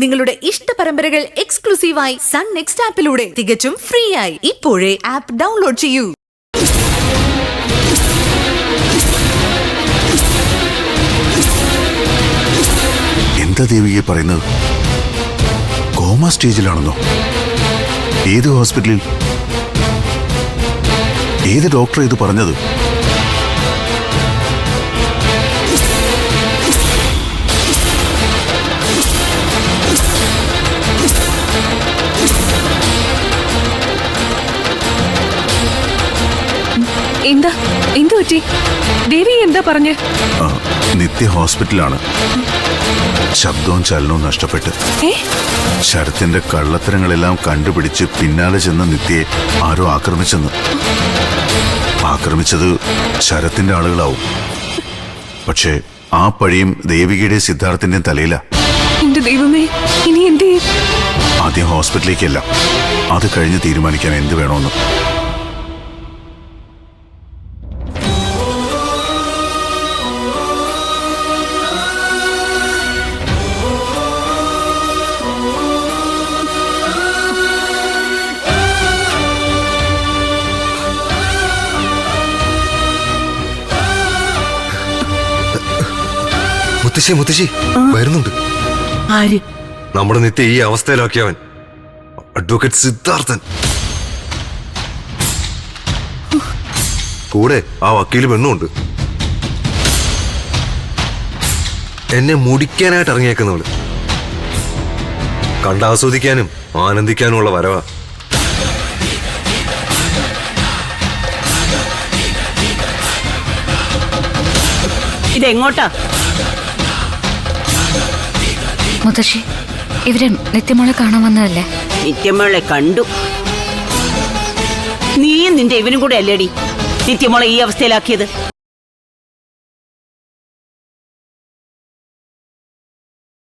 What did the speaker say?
നിങ്ങളുടെ ഇഷ്ട പരമ്പരകൾ എക്സ്ക്ലൂസീവായി സൺ നെക്സ്റ്റ് ആപ്പിലൂടെ തികച്ചും ഫ്രീ ആയി ഇപ്പോഴേ ആപ്പ് ഡൗൺലോഡ് ചെയ്യൂ. എന്താ ദേവിയെ പറയുന്നത്? കോമ സ്റ്റേജിലാണെന്നോ? ഏത് ഹോസ്പിറ്റലിൽ? ഏത് ഡോക്ടർ ഇത് പറഞ്ഞത്? എന്തു പറ്റി? ദേവി എന്താ പറഞ്ഞേ? നിത്യ ഹോസ്പിറ്റലാണ്. ശബ്ദവും ചലനവും നഷ്ടപ്പെട്ട് ശരത്തിന്റെ കള്ളത്തരങ്ങളെല്ലാം കണ്ടുപിടിച്ച് പിന്നാലെ ചെന്ന നിത്യയെ ആരോ ആക്രമിച്ചത് ശരത്തിന്റെ ആളുകളാവും. പക്ഷേ ആ പഴിയും ദേവികയുടെ സിദ്ധാർത്ഥിന്റെയും തലയില. എന്റെ ദൈവമേ, ഇനി എന്ത്? ആദ്യം ഹോസ്പിറ്റലിലേക്കല്ല, അത് കഴിഞ്ഞ് തീരുമാനിക്കാൻ എന്ത് വേണമെന്ന്. മുത്തശ്ശി വരുന്നുണ്ട്. ആര്? നമ്മുടെ നിത്യ ഈ അവസ്ഥയിലാക്കിയവൻ അഡ്വക്കേറ്റ് സിദ്ധാർത്ഥൻ. കൂടെ ആ വക്കീല് പെണ്ണുണ്ട്. എന്നെ മുടിക്കാനായിട്ട് ഇറങ്ങിയേക്കുന്നവള്. കണ്ടാസ്വദിക്കാനും ആനന്ദിക്കാനുമുള്ള വരവാ. ഇതെങ്ങോട്ടാ? മുത്തശ്ശി, ഇവര് നിത്യമോളെ കാണാൻ വന്നതല്ലേ? നിത്യമോളെ കണ്ടു. നീയും നിന്റെ ഇവനും കൂടെ അല്ലേടി നിത്യമോളെ ഈ അവസ്ഥയിലാക്കിയത്?